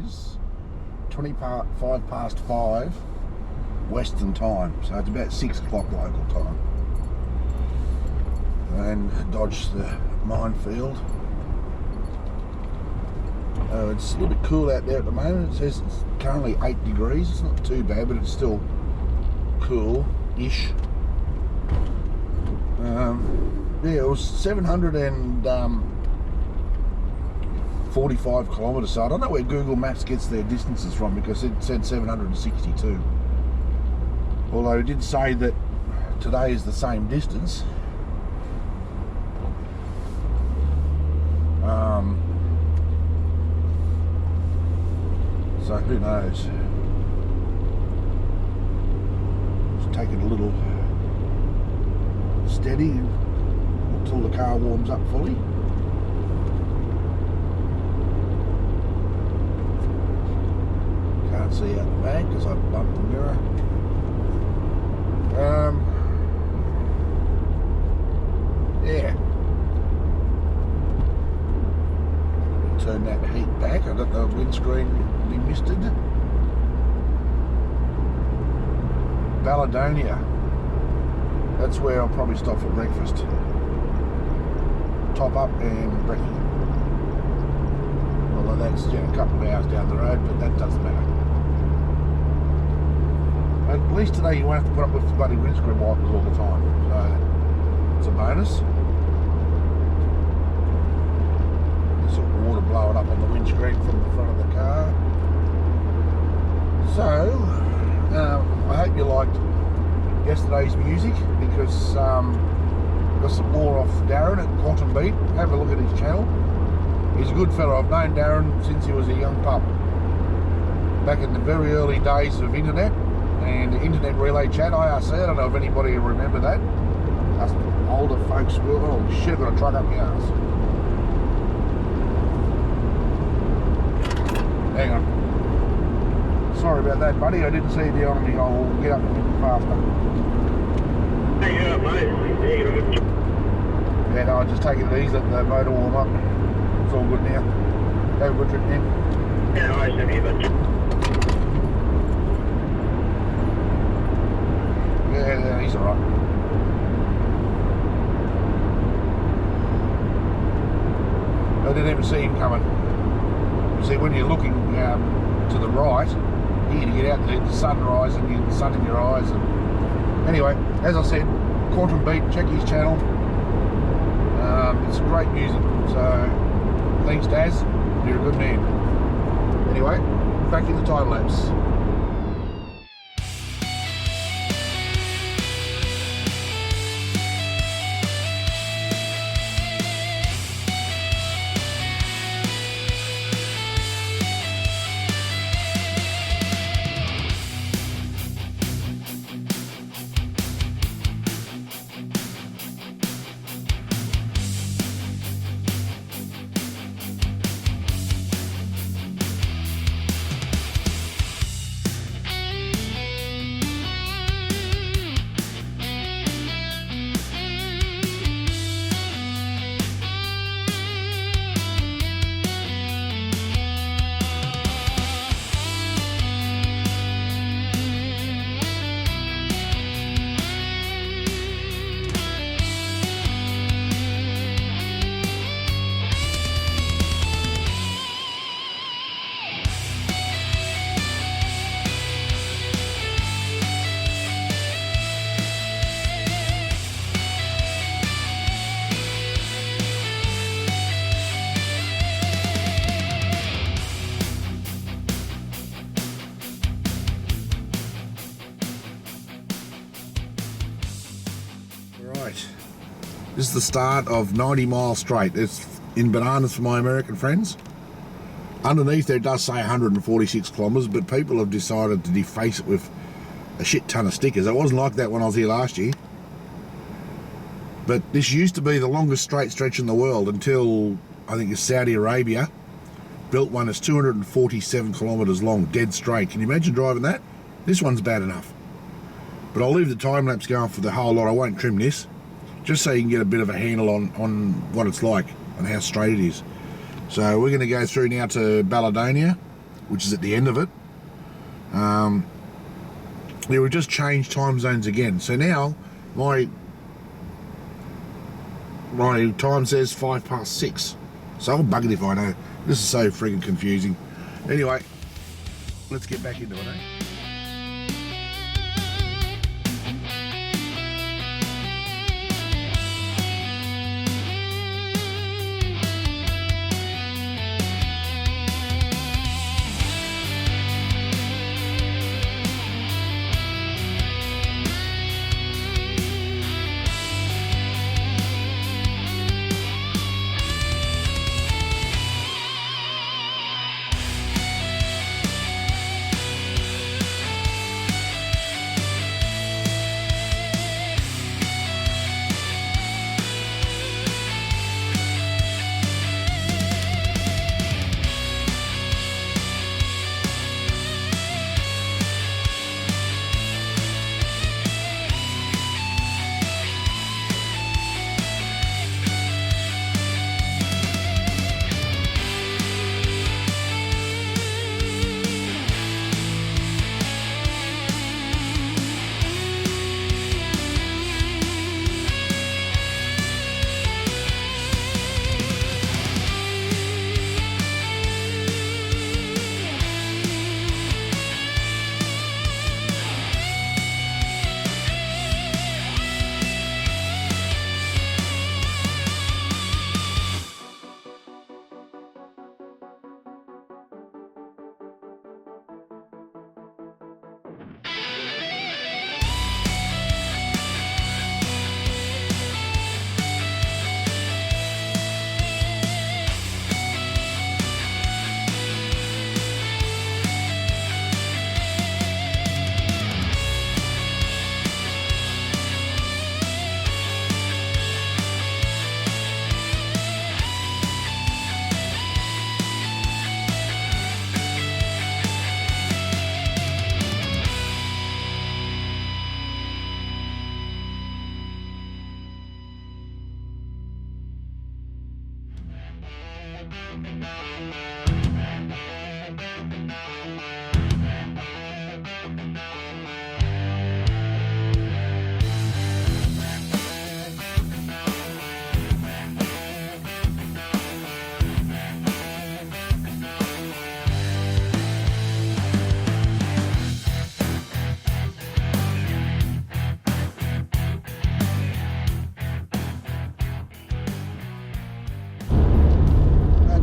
is 25 past 5 Western time, so it's about 6 o'clock local time. And dodge the minefield. It's a little bit cool out there at the moment. It says it's currently 8 degrees. It's not too bad, but it's still cool-ish. Yeah, it was 745 kilometres, so I don't know where Google Maps gets their distances from, because it said 762. Although it did say that today is the same distance. So who knows? Just take it a little steady until the car warms up fully. Can't see out the back because I've bumped the mirror. Yeah. Turn that heat back. I got the windscreen demisted. Balladonia. That's where I'll probably stop for breakfast. Top up and brekkie. Although that's a couple of hours down the road, but that doesn't matter. At least today you won't have to put up with bloody windscreen wipers all the time, so it's a bonus. There's some water blowing up on the windscreen from the front of the car. So, I hope you liked yesterday's music, because got some more off Darren at Quantum Beat. Have a look at his channel. He's a good fella. I've known Darren since he was a young pup, back in the very early days of internet and internet relay chat, IRC. I don't know if anybody will remember that. Us older folks will. Oh shit, I've got a truck up my arse. Hang on. Sorry about that, buddy. I didn't see you down me. I'll get up a bit faster. Hey, yeah, mate. Yeah, no, I'm just taking it easy, let the motor warm up. It's all good now. Have a good trip, man. Yeah, I should be, but... Yeah, he's alright. I didn't even see him coming. See, when you're looking to the right, you need to get out there, the sunrise, and you get the sun in your eyes. And anyway, as I said, Quantum Beat, check his channel. It's great music. So, thanks, Daz. You're a good man. Anyway, back in the time lapse. This is the start of 90 Mile Straight. It's in bananas for my American friends. Underneath there it does say 146 kilometres, but people have decided to deface it with a shit ton of stickers. It wasn't like that when I was here last year. But this used to be the longest straight stretch in the world until, I think it's Saudi Arabia, built one that's 247 kilometres long, dead straight. Can you imagine driving that? This one's bad enough. But I'll leave the time lapse going for the whole lot. I won't trim this, just so you can get a bit of a handle on what it's like and how straight it is. So we're going to go through now to Balladonia, which is at the end of it. Yeah, we just changed time zones again. So now my time says 6:05. So I'll bug it if I know. This is so friggin' confusing. Anyway, let's get back into it, eh?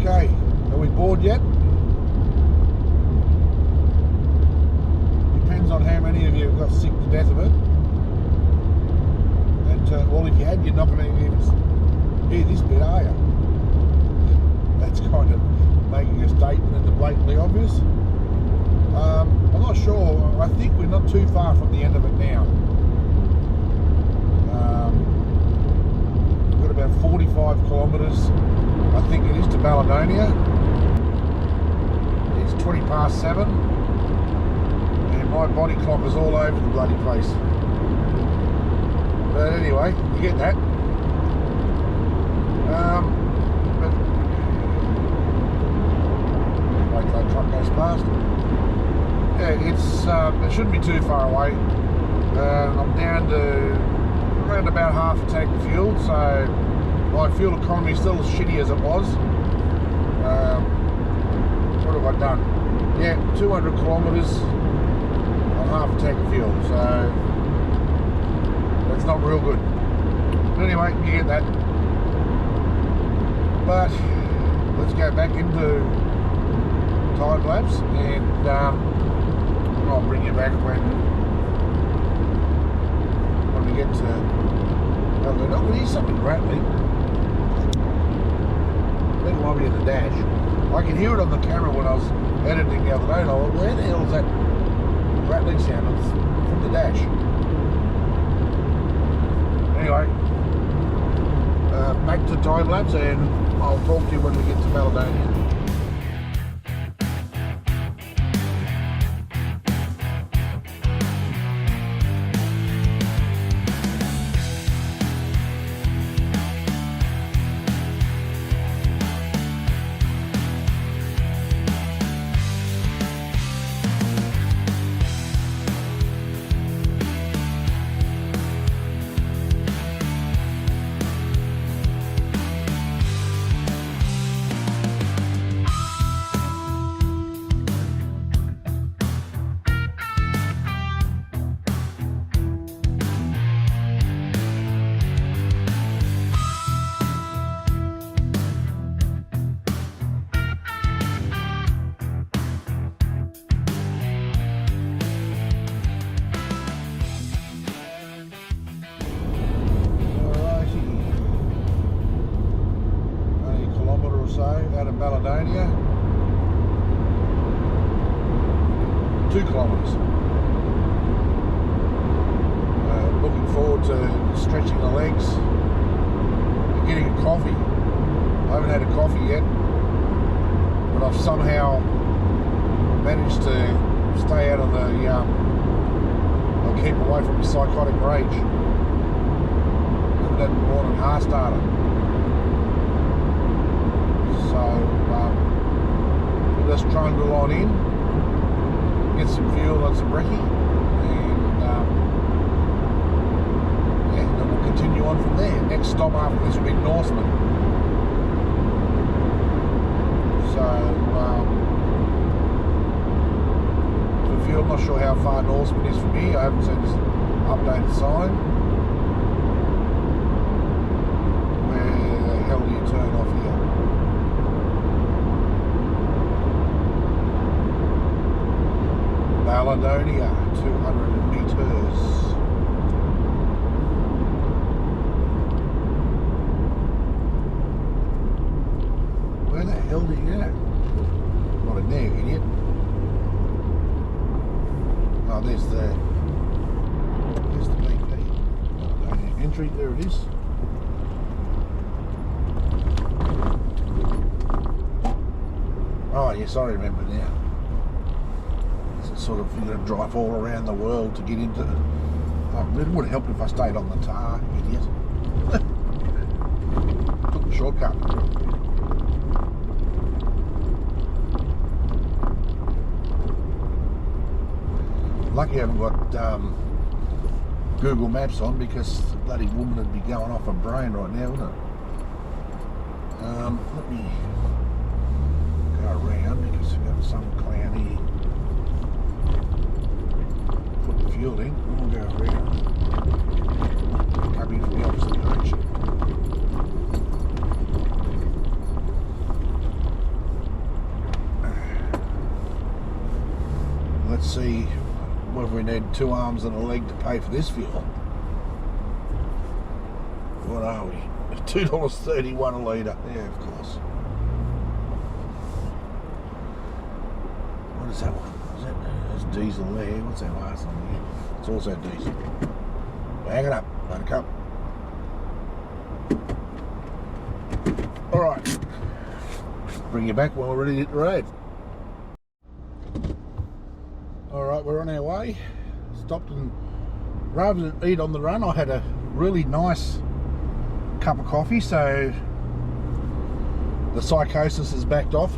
Okay, are we bored yet? Depends on how many of you have got sick to death of it. And well, if you had, you're not going to even hear this bit, are you? That's kind of making a statement and blatantly obvious. I'm not sure. I think we're not too far from the end of it now. We've got about 45 kilometres, I think it is, to Baladonia. It's 7:20, and my body clock is all over the bloody place. But anyway, you get that. But wait till that truck goes past. Yeah, it shouldn't be too far away. I'm down to around about half a tank of fuel, so my fuel economy is still as shitty as it was. What have I done? Yeah, 200 kilometres on half a tank of fuel, so that's not real good. But anyway, you get that. But let's go back into time lapse, and I'll bring you back when we get to. Oh, we hear something rattling. That might be in the dash. I can hear it on the camera when I was editing the other day, and I thought, where the hell is that rattling sound? It's from the dash. Anyway, back to time lapse, and I'll talk to you when we get to Baladonia. 2 kilometres. Looking forward to stretching the legs and getting a coffee. I haven't had a coffee yet, but I've somehow managed to stay out of the I'll keep away from the psychotic rage. Haven't had the morning heart starter. So we'll just trundle on in, get some fuel and some brekkie, and then we'll continue on from there. Next stop after this will be Norseman. So for fuel, I'm not sure how far Norseman is from here. I haven't seen this updated sign. Where the hell do you turn off here? Baladonia, 200 metres. Where the hell do you go? Not in there, idiot. Oh, there's the BP. Entry, there it is. Oh yes, I remember now. Sort of, you're going to drive all around the world to get into. Oh, it would have helped if I stayed on the tar, idiot. Took the shortcut. Lucky I haven't got Google Maps on, because the bloody woman would be going off her brain right now, wouldn't it? Let me go around, because we've got some cloud here. Put the fuel in, and we'll go around. Coming from the opposite direction. Let's see whether we need 2 arms and a leg to pay for this fuel. What are we? $2.31 a litre. Yeah, of course. What is that one? There's diesel there. What's that last one here? It's also diesel. Hang it up, buttercup. Alright. Bring you back when we're ready to hit the road. Alright, we're on our way. Stopped, and rather than eat on the run, I had a really nice cup of coffee, so the psychosis has backed off.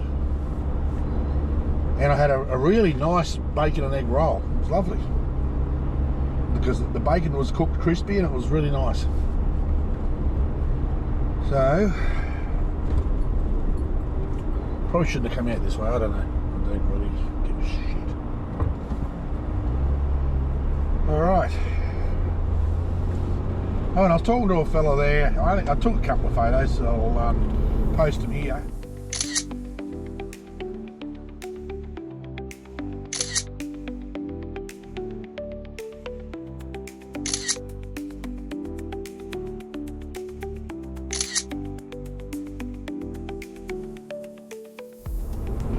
And I had a really nice bacon and egg roll. It was lovely, because the bacon was cooked crispy and it was really nice. So probably shouldn't have come out this way, I don't know. I don't really give a shit. Alright. Oh, and I was talking to a fella there. I took a couple of photos, so I'll post them here.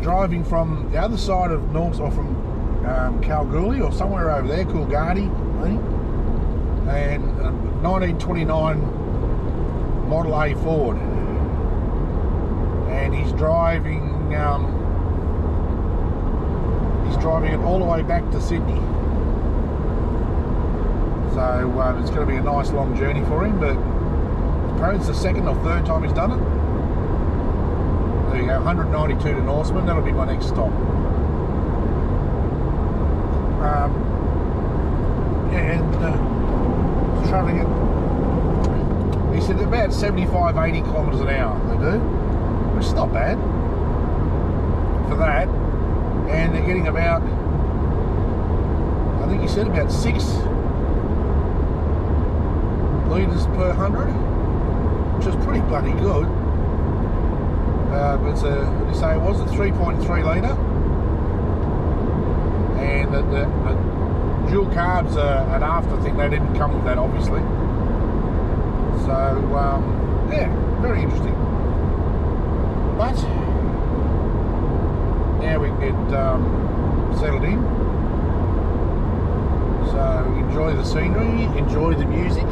Driving from the other side of North, or from Kalgoorlie, or somewhere over there, Coolgardie, I think, and 1929 Model A Ford, and he's driving it all the way back to Sydney. So it's going to be a nice long journey for him, but apparently it's the second or third time he's done it. There you go, 192 to Norseman. That'll be my next stop. Travelling it. He said about 75, 80 kilometres an hour they do, which is not bad for that. And they're getting about, I think he said about 6 litres per 100, which is pretty bloody good. But it's what did you say it was? A 3.3 litre, and the dual carbs are an after thing. They didn't come with that, obviously. So yeah, very interesting. But now we can get settled in. enjoy the scenery, enjoy the music.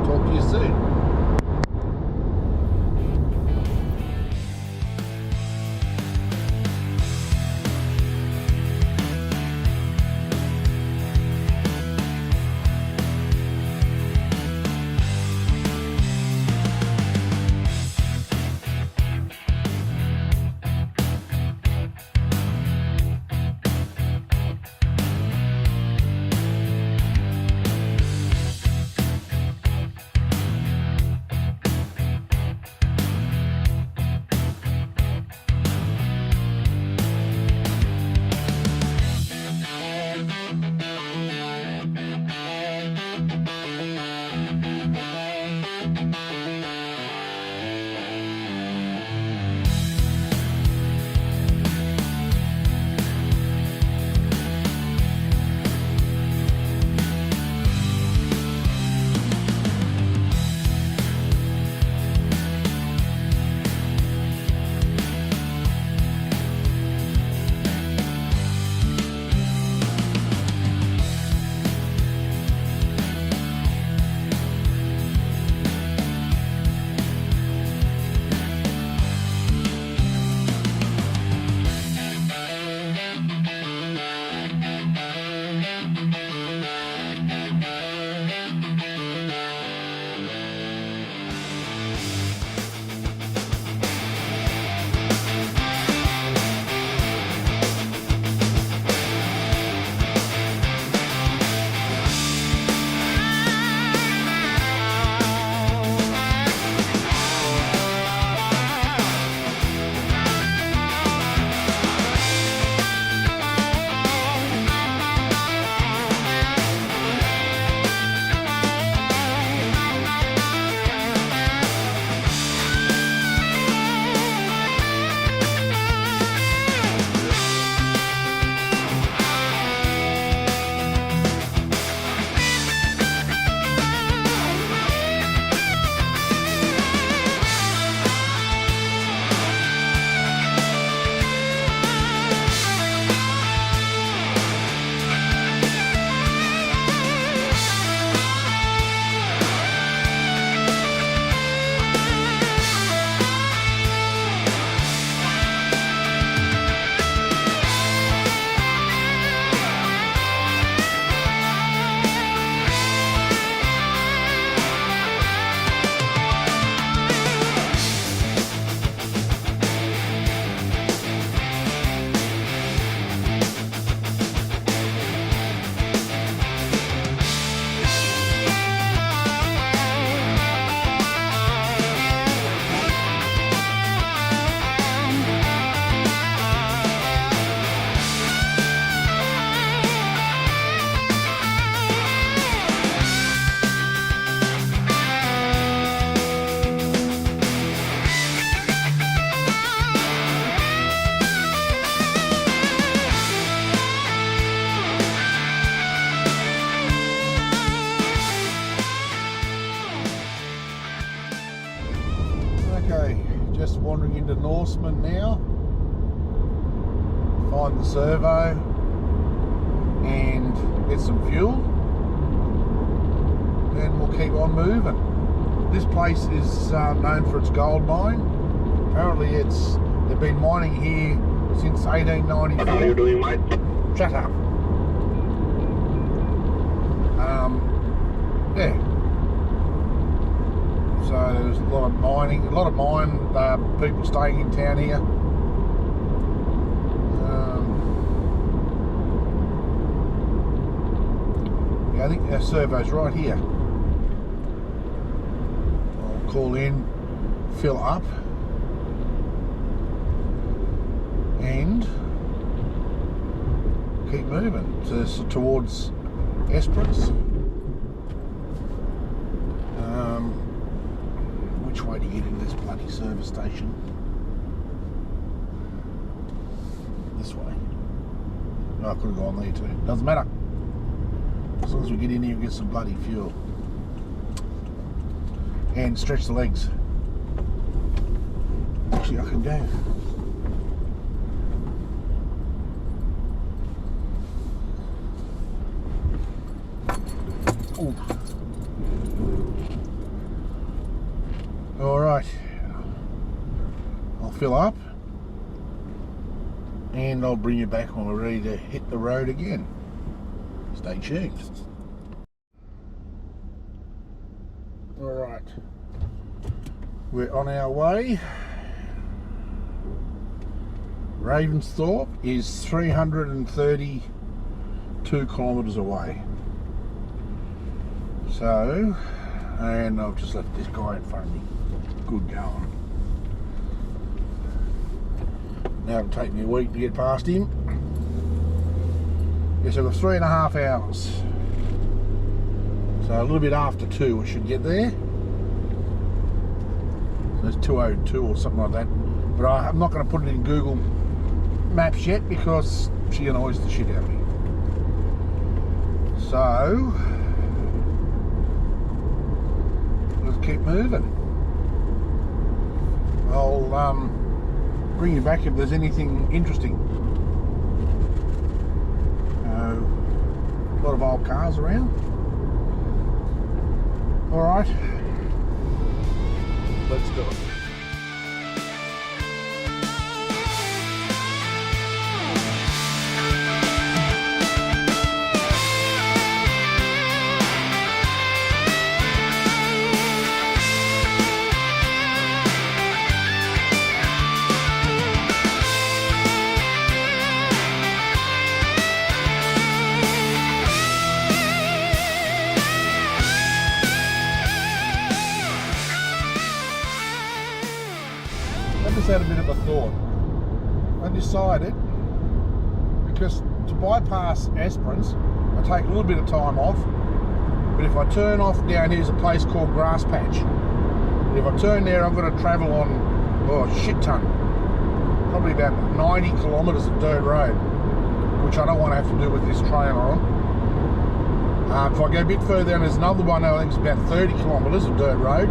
Talk to you soon. Just wandering into Norseman now. Find the servo and get some fuel. Then we'll keep on moving. This place is known for its gold mine. Apparently they've been mining here since 1894. How are you doing, mate? Shut up. Yeah. So there's a lot of mining, people staying in town here. Yeah, I think our servo's right here. I'll call in, fill up, and keep moving towards Esperance. Which way to get into this bloody service station? This way. Oh, I could have gone there too. Doesn't matter. As long as we get in here and get some bloody fuel. And stretch the legs. Actually, I can go. Ooh. All right, I'll fill up and I'll bring you back when we're ready to hit the road again. Stay tuned. All right, we're on our way. Ravensthorpe is 332 kilometres away. So, and I've just left this guy in front of me. Good going. Now it'll take me a week to get past him. Yes, I've got 3.5 hours. So a little bit after 2 we should get there. So it's 2:02 or something like that. But I'm not going to put it in Google Maps yet because she annoys the shit out of me. So let's keep moving. I'll bring you back if there's anything interesting. A lot of old cars around. All right, let's do it. I just had a bit of a thought. I decided, because to bypass Esperance, I take a little bit of time off, but if I turn off down here's a place called Grass Patch. And if I turn there, I'm going to travel on a shit ton, probably about 90 kilometres of dirt road, which I don't want to have to do with this trailer on. If I go a bit further down, there's another one, I think it's about 30 kilometres of dirt road,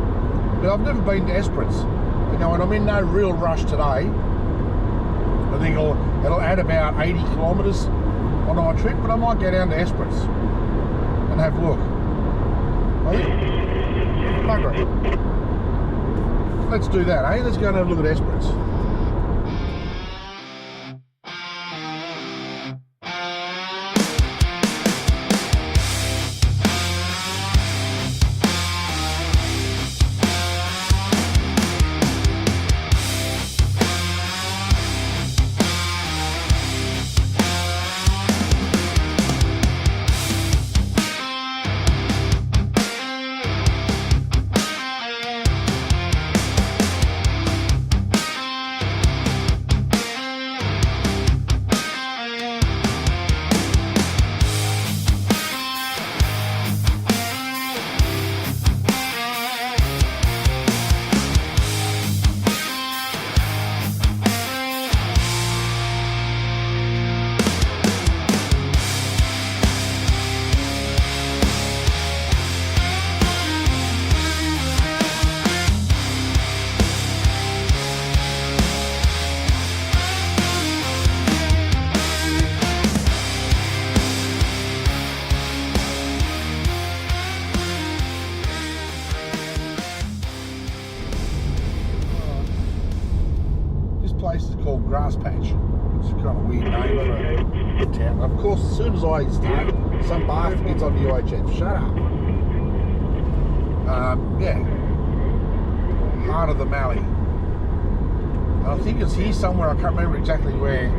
but I've never been to Esperance. You know, and I'm in no real rush today. I think it'll add about 80 kilometres onto my trip, but I might go down to Esperance and have a look. Bugger it. Let's do that, eh? Let's go and have a look at Esperance. Place is called Grass Patch. It's kind of a weird name for a town. Of course, as soon as I start, some bastard gets on the UHF. Shut up. Yeah. Heart of the Mallee. I think it's here somewhere. I can't remember exactly where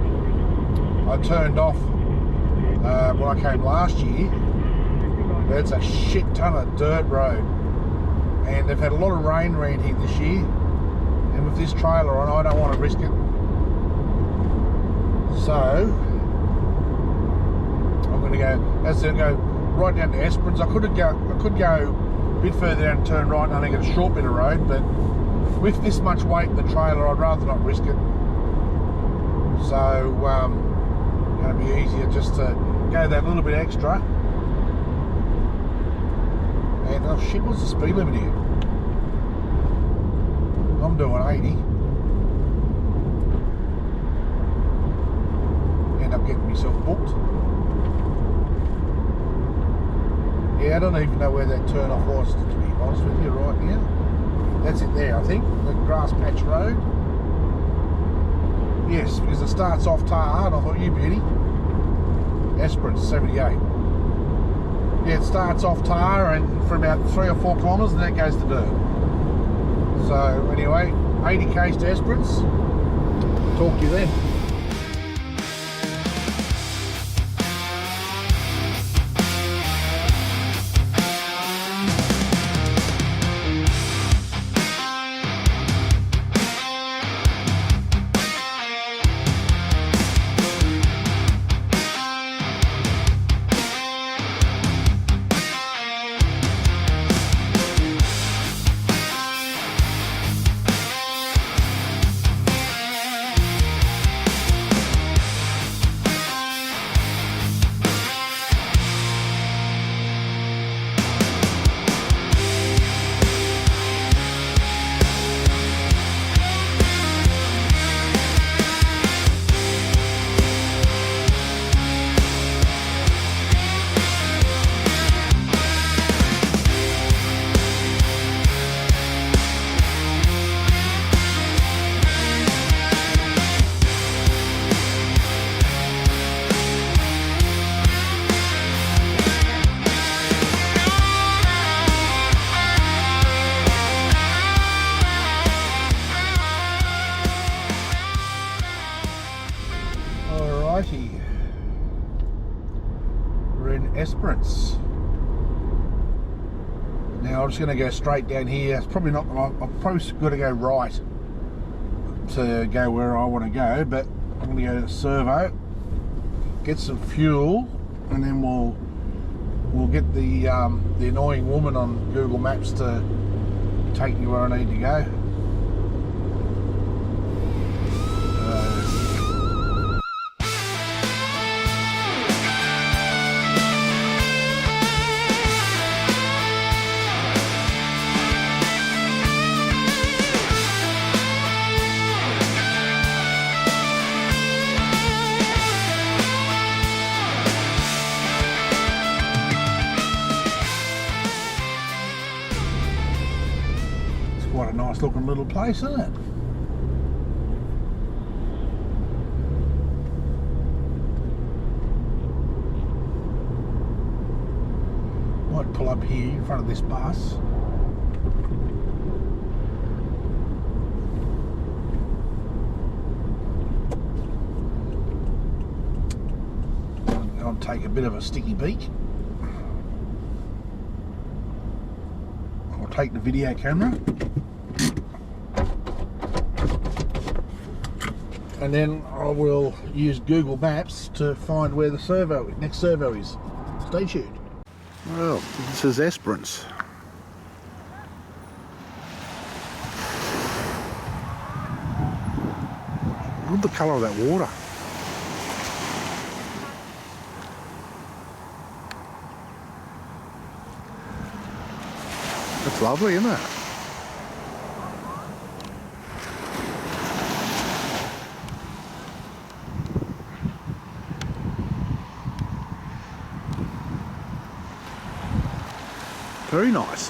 I turned off when I came last year. But it's a shit ton of dirt road. And they've had a lot of rain around here this year. And with this trailer on, I don't want to risk it. So I'm going to go. As I go right down to Esperance. I could go a bit further down and turn right, and I think it's a short bit of road. But with this much weight in the trailer, I'd rather not risk it. So it'll be easier just to go that little bit extra. And oh shit, what's the speed limit here? I'm doing 80. End up getting myself booked. Yeah, Yeah, I don't even know where that turn off was, to be honest with you, right now. That's it there, I think, the grass patch road. Yes, because it starts off tar, and I thought, you beauty. Esperance, 78. Yeah, it starts off tar and for about 3 or 4 kilometres, and then it goes to dirt. So, anyway, 80 k's to Esperance. Talk to you then. We're in Esperance. Now I'm just going to go straight down here. It's probably not. I'm probably going to go right to go where I want to go, but I'm going to go to the servo, get some fuel, and then we'll get the annoying woman on Google Maps to take me where I need to go. Quite a nice looking little place, isn't it? Might pull up here in front of this bus. I'll take a bit of a sticky beak. I'll take the video camera. And then I will use Google Maps to find where the next servo is. Stay tuned. Well, this is Esperance. Look at the colour of that water. That's lovely, isn't it? Very nice.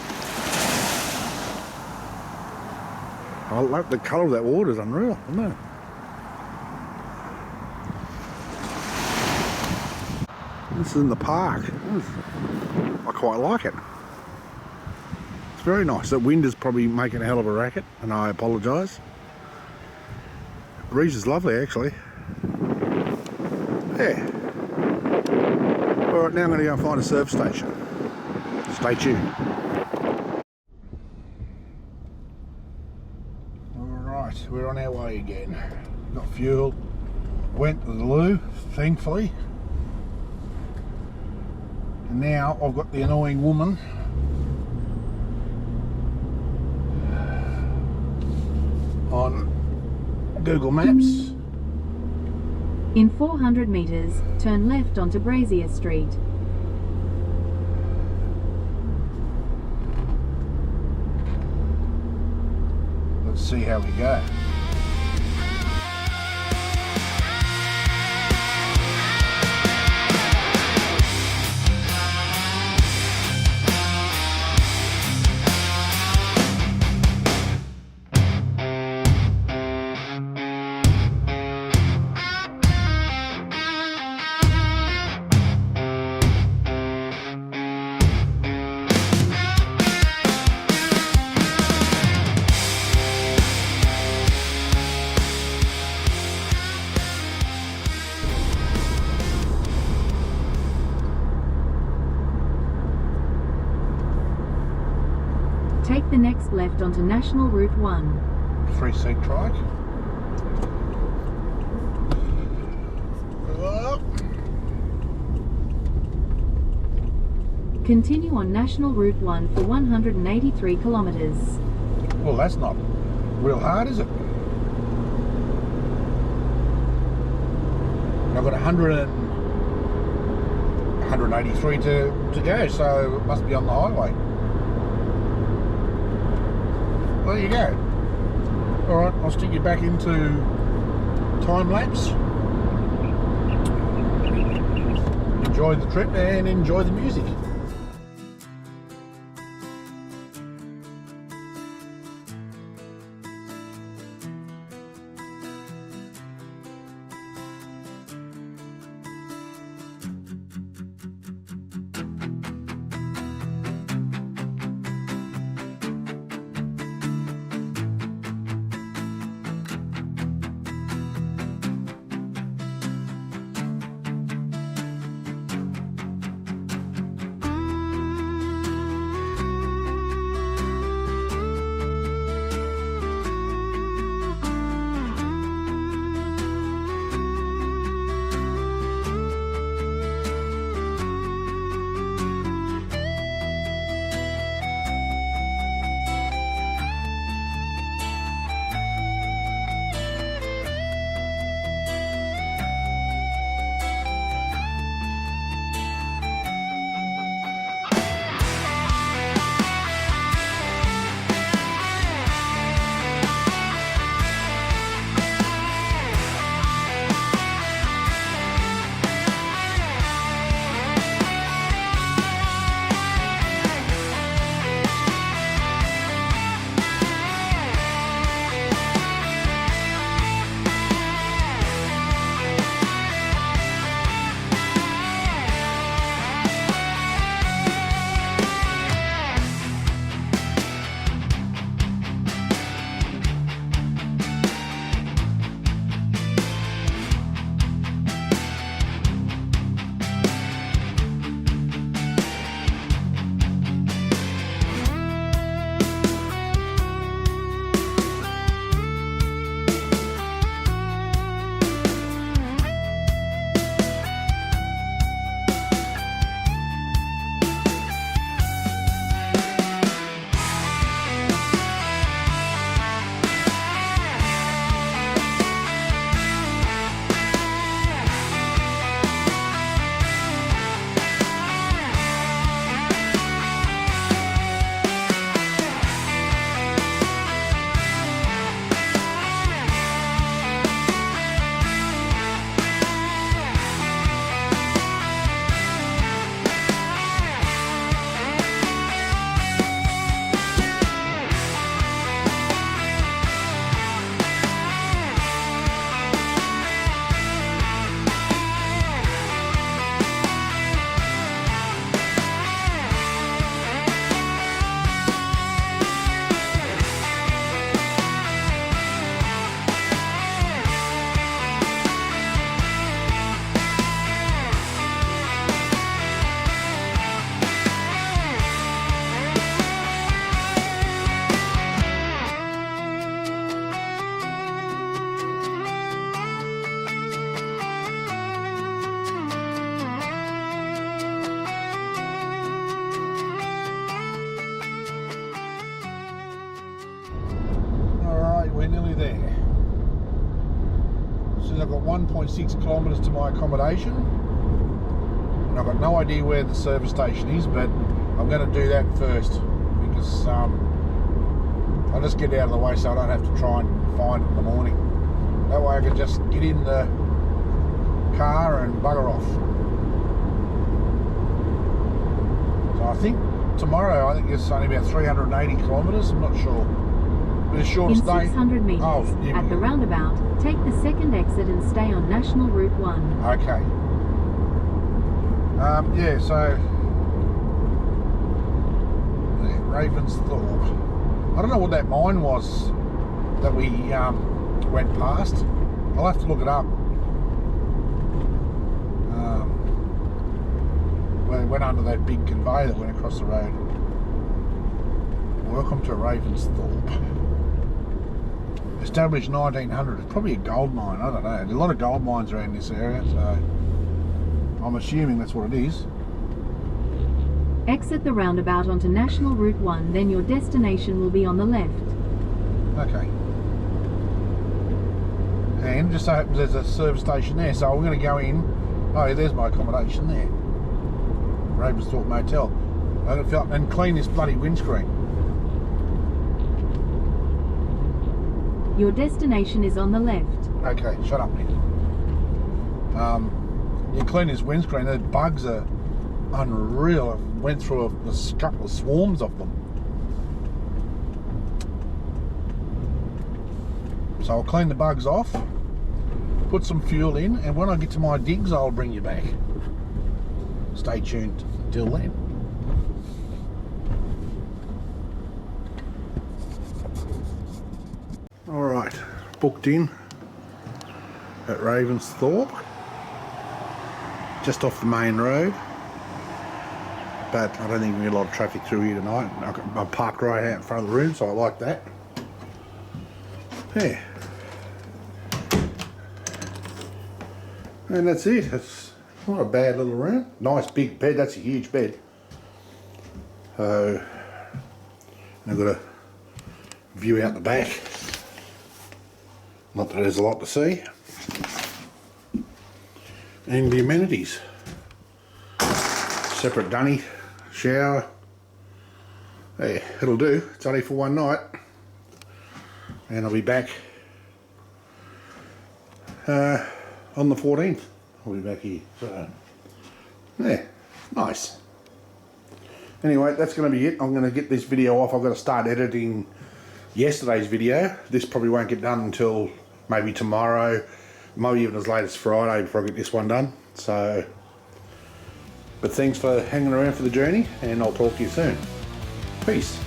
I like the colour of that water, is unreal, isn't it? This is in the park. I quite like it. It's very nice. That wind is probably making a hell of a racket, and I apologise. The breeze is lovely, actually. Yeah. Alright, now I'm going to go and find a service station. Stay tuned. Alright, we're on our way again. Got fuel. Went to the loo, thankfully. And now I've got the annoying woman on Google Maps. In 400 metres, turn left onto Brazier Street. Let's see how we go. the next left onto National Route 1. 3-seat trike. Continue on National Route 1 for 183 kilometres. Well, that's not real hard, is it? I've got 183 to go, so it must be on the highway. Well, there you go. Alright, I'll stick you back into time lapse. Enjoy the trip and enjoy the music. We're nearly there. So I've got 1.6 kilometres to my accommodation, and I've got no idea where the service station is, but I'm going to do that first because I'll just get out of the way so I don't have to try and find it in the morning. That way I can just get in the car and bugger off. So I think tomorrow, I think it's only about 380 kilometres, I'm not sure. The shortest day. In 600 metres, at the roundabout, take the second exit and stay on National Route 1. Okay. Yeah, so Ravensthorpe. I don't know what that mine was that we went past. I'll have to look it up. We went under that big conveyor that went across the road. Welcome to Ravensthorpe. Established 1900. It's probably a gold mine, I don't know. There's a lot of gold mines around this area, so I'm assuming that's what it is. Exit the roundabout onto National Route 1, then your destination will be on the left. Okay. And just so happens there's a service station there, so we're going to go in. Oh, yeah, there's my accommodation there. Ravensthorpe Motel. I'm going to fill up and clean this bloody windscreen. Your destination is on the left. Okay, shut up, Nick. You clean this windscreen, the bugs are unreal. I went through a couple of swarms of them. So I'll clean the bugs off, put some fuel in, and when I get to my digs, I'll bring you back. Stay tuned until then. Alright, booked in at Ravensthorpe, just off the main road, but I don't think we'll get a lot of traffic through here tonight. I parked right out in front of the room, so I like that. Yeah. And that's it. It's not a bad little room. Nice big bed. That's a huge bed. So I've got a view out the back. Not that there's a lot to see. And the amenities. Separate dunny, shower. Yeah, it'll do. It's only for one night. And I'll be back on the 14th. I'll be back here. So, yeah, nice. Anyway, that's going to be it. I'm going to get this video off. I've got to start editing yesterday's video. This probably won't get done until maybe tomorrow, maybe even as late as Friday before I get this one done. So, but thanks for hanging around for the journey, and I'll talk to you soon. Peace.